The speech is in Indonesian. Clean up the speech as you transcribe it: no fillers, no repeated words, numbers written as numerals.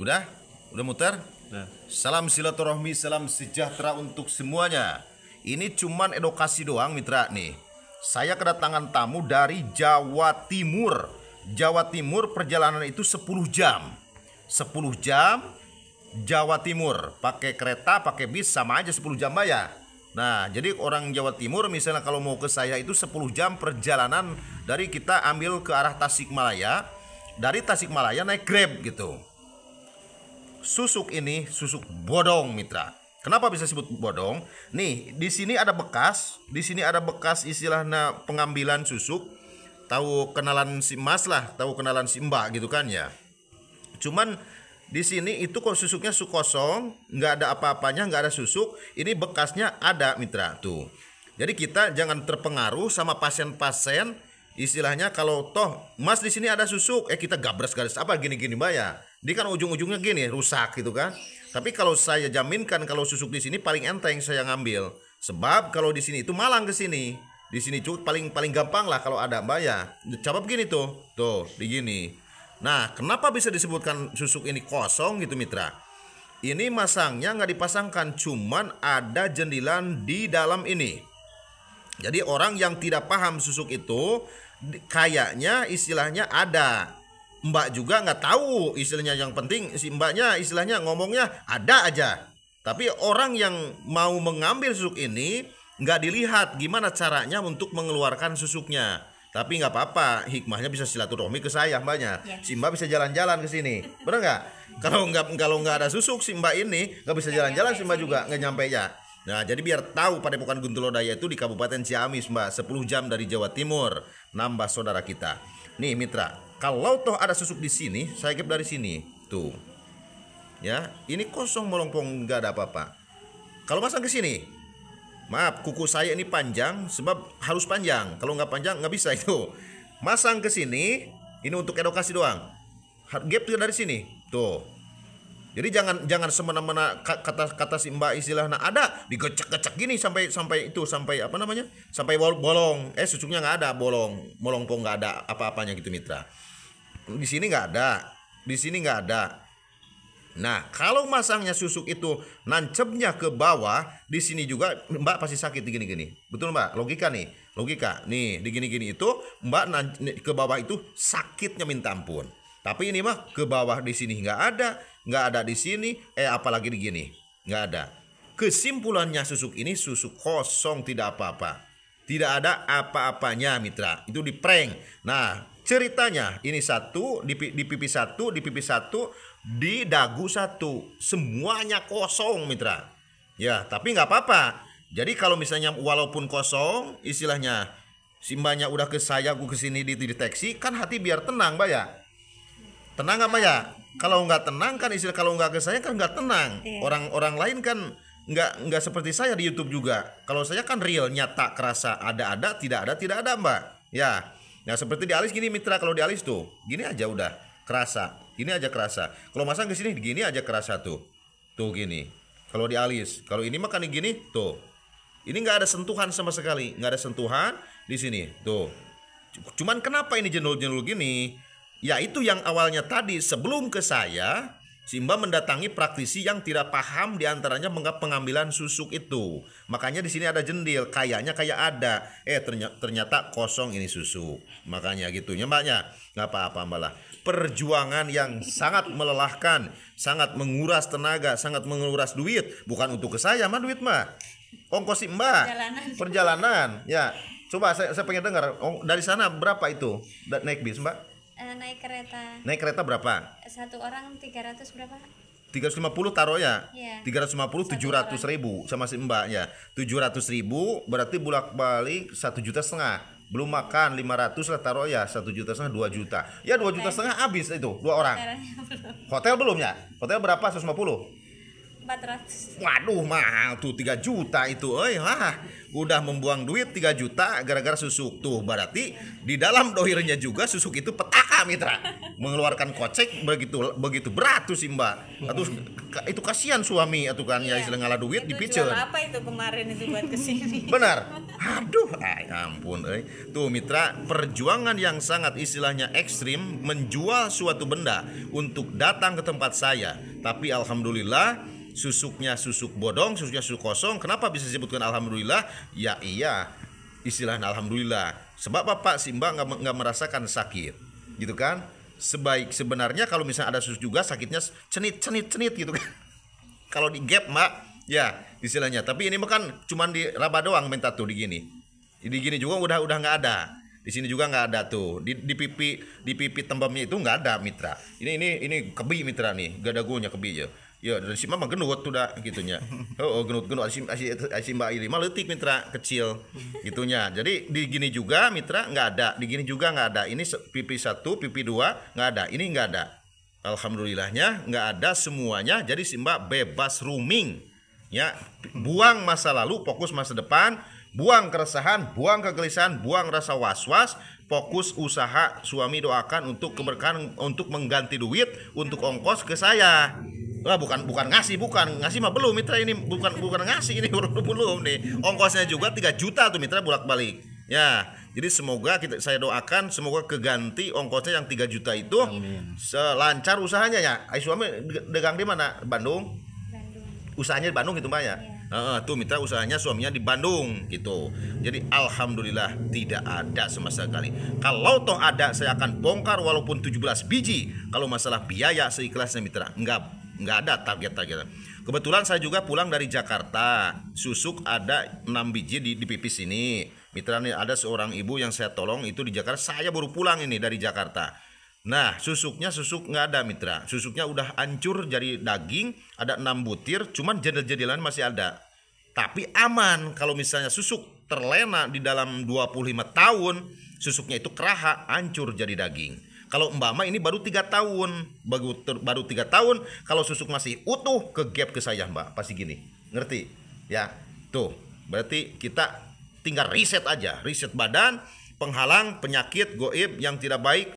Udah? Udah muter? Nah, Salam silaturahmi, salam sejahtera untuk semuanya. Ini cuman edukasi doang mitra nih. Saya kedatangan tamu dari Jawa Timur. Jawa Timur perjalanan itu 10 jam. 10 jam Jawa Timur. Pakai kereta, pakai bis sama aja 10 jam ya. Nah, jadi orang Jawa Timur misalnya kalau mau ke saya itu 10 jam perjalanan dari kita ambil ke arah Tasikmalaya. Dari Tasikmalaya naik Grab gitu. Susuk ini susuk bodong mitra. Kenapa bisa sebut bodong? Nih, di sini ada bekas istilahnya pengambilan susuk. Tahu kenalan si Mas lah, tahu kenalan si Mbak gitu kan ya. Cuman di sini itu kok susuknya kosong, nggak ada apa-apanya, nggak ada susuk. Ini bekasnya ada mitra tuh. Jadi kita jangan terpengaruh sama pasien-pasien. Istilahnya kalau toh Mas di sini ada susuk, kita gabres-gabres apa gini-gini Mbak ya. Dia kan ujung-ujungnya gini rusak gitu kan. Tapi kalau saya jaminkan kalau susuk di sini paling enteng saya ngambil. Sebab kalau di sini itu malang ke sini. Di sini cukup paling gampang lah kalau ada Mbak ya. Coba begini tuh. Tuh, begini. Nah, kenapa bisa disebutkan susuk ini kosong gitu mitra? Ini masangnya nggak dipasangkan, cuman ada jendilan di dalam ini. Jadi orang yang tidak paham susuk itu kayaknya istilahnya ada. Mbak juga nggak tahu istilahnya, yang penting si mbaknya istilahnya ngomongnya ada aja. Tapi orang yang mau mengambil susuk ini nggak dilihat gimana caranya untuk mengeluarkan susuknya. Tapi nggak apa-apa, hikmahnya bisa silaturahmi ke saya mbaknya. Ya. Si mbak bisa jalan-jalan ke sini, bener nggak? Kalau nggak ada susuk si mbak ini nggak bisa jalan-jalan, si mbak juga nggak nyampe ya. Nah, jadi biar tahu Padepokan Guntulodaya itu di Kabupaten Ciamis, Mbak, 10 jam dari Jawa Timur. Nambah saudara kita. Nih, mitra, kalau toh ada susuk di sini, saya kip dari sini. Tuh. Ya, ini kosong melongpong, nggak ada apa-apa. Kalau masang ke sini, maaf, kuku saya ini panjang sebab harus panjang. Kalau nggak panjang nggak bisa itu. Masang ke sini, ini untuk edukasi doang. Gap dari sini. Tuh. Jadi jangan semena-mena kata si Mbak istilahnya ada digecek-gecek gini sampai apa namanya? Sampai bolong. Susuknya nggak ada, bolongpong nggak ada apa-apanya gitu mitra. Di sini nggak ada. Di sini nggak ada. Nah, kalau masangnya susuk itu nancepnya ke bawah, di sini juga Mbak pasti sakit gini-gini. Betul Mbak? Logika nih. Logika. Nih, di gini-gini itu Mbak ke bawah itu sakitnya minta ampun. Tapi ini mah ke bawah di sini nggak ada di sini, apalagi di gini, nggak ada. Kesimpulannya susuk ini susuk kosong, tidak apa-apa, tidak ada apa-apanya mitra. Itu di prank. Nah, ceritanya ini satu di pipi satu, di pipi satu, di dagu satu, semuanya kosong mitra. Ya, tapi nggak apa-apa. Jadi kalau misalnya walaupun kosong, istilahnya si mbaknya udah ke saya, gue kesini dideteksi, kan hati biar tenang mbak ya. Tenang apa ya? Kalau nggak tenang kan istilah, kalau nggak ke saya kan nggak tenang. Orang-orang lain kan nggak seperti saya di YouTube juga. Kalau saya kan real, nyata, kerasa, ada tidak ada mbak. Ya, nah seperti di alis gini mitra, kalau di alis tuh gini aja udah kerasa, gini aja kerasa. Kalau masang ke sini gini aja kerasa tuh gini. Kalau di alis, kalau ini makan gini tuh, ini nggak ada sentuhan sama sekali, nggak ada sentuhan di sini tuh. Cuman kenapa ini jendul-jendul gini? Ya itu yang awalnya tadi sebelum ke saya, si Mbak mendatangi praktisi yang tidak paham diantaranya pengambilan susuk itu. Makanya di sini ada jendil, kayaknya kayak ada, ternyata kosong ini susuk. Makanya gitunya Mbaknya, nggak apa-apa Mbak lah. Perjuangan yang sangat melelahkan, sangat menguras tenaga, sangat menguras duit. Bukan untuk ke saya mah duit mah, ongkos si Mbak, perjalanan. Ya, coba saya pengen dengar dari sana berapa itu naik bis Mbak? Naik kereta berapa? satu orang 300 berapa? 350 taruh ya? Iya. 350 700.000 sama si Mbak ya. 700.000 berarti bolak-balik 1,5 juta. Belum makan 500 lah taruh ya, 1,5 juta 2 juta. Ya 2,5 juta habis itu 2 orang. Hotel belum ya? Hotel berapa? 150? 400. Waduh mahal tuh 3 juta itu. Udah membuang duit 3 juta gara-gara susuk tuh. Berarti di dalam dohirnya juga susuk itu petaka mitra, mengeluarkan kocek begitu berat tuh si mbak. Atau itu kasihan suami atau kan ya istilah ngalah duit dipicen. Jual apa itu kemarin itu buat kesini? Benar. Aduh, ampun, tuh mitra, perjuangan yang sangat istilahnya ekstrim menjual suatu benda untuk datang ke tempat saya. Tapi alhamdulillah susuknya susuk bodong, susuknya susuk kosong. Kenapa bisa disebutkan alhamdulillah? Ya iya, istilahnya alhamdulillah. Sebab bapak si mbak nggak merasakan sakit, gitu kan? Sebenarnya kalau misalnya ada susuk juga sakitnya cenit gitu kan? Kalau di gap mbak, ya istilahnya. Tapi ini kan cuman di raba doang minta tuh di gini juga udah nggak ada. Di sini juga nggak ada tuh. Di pipi tembamnya itu nggak ada mitra. Ini kebi mitra nih, gak ada guanya kebi ya. Ya dari si mama genut tuh dah gitunya. Oh genut si mbak ini mah leutik mitra kecil gitunya. Jadi di gini juga mitra nggak ada, di gini juga nggak ada. Ini pipi 1, pipi 2 nggak ada. Ini nggak ada. Alhamdulillahnya nggak ada semuanya. Jadi si mbak bebas roaming. Ya, buang masa lalu, fokus masa depan, buang keresahan, buang kegelisahan, buang rasa was-was, fokus usaha. Suami doakan untuk keberkahan, untuk mengganti duit, untuk ongkos ke saya. Wah, bukan ngasih mah belum mitra, ini bukan ngasih, ini belum nih. Ongkosnya juga 3 juta tuh mitra bolak-balik. Ya, jadi semoga saya doakan semoga keganti ongkosnya yang 3 juta itu. Amin. Selancar usahanya ya. Suami dagang di mana? Bandung. Usahanya di Bandung gitu mbak ya. Tuh mitra usahanya suaminya di Bandung gitu. Jadi alhamdulillah tidak ada sama sekali. Kalau toh ada saya akan bongkar walaupun 17 biji. Kalau masalah biaya seikhlasnya mitra, nggak ada target-targetan. Kebetulan saya juga pulang dari Jakarta. Susuk ada 6 biji di pipis ini. Mitra nih, ada seorang ibu yang saya tolong itu di Jakarta. Saya baru pulang ini dari Jakarta. Nah, susuk nggak ada mitra. Susuknya udah hancur jadi daging, ada 6 butir, cuman jedel-jedelan masih ada. Tapi aman kalau misalnya susuk terlena di dalam 25 tahun, susuknya itu keraha, hancur jadi daging. Kalau Mbak Ma ini baru 3 tahun, baru 3 tahun. Kalau susuk masih utuh, ke gap ke saya Mbak, pasti gini, ngerti? Ya, tuh, berarti kita tinggal riset aja, riset badan, penghalang penyakit goib yang tidak baik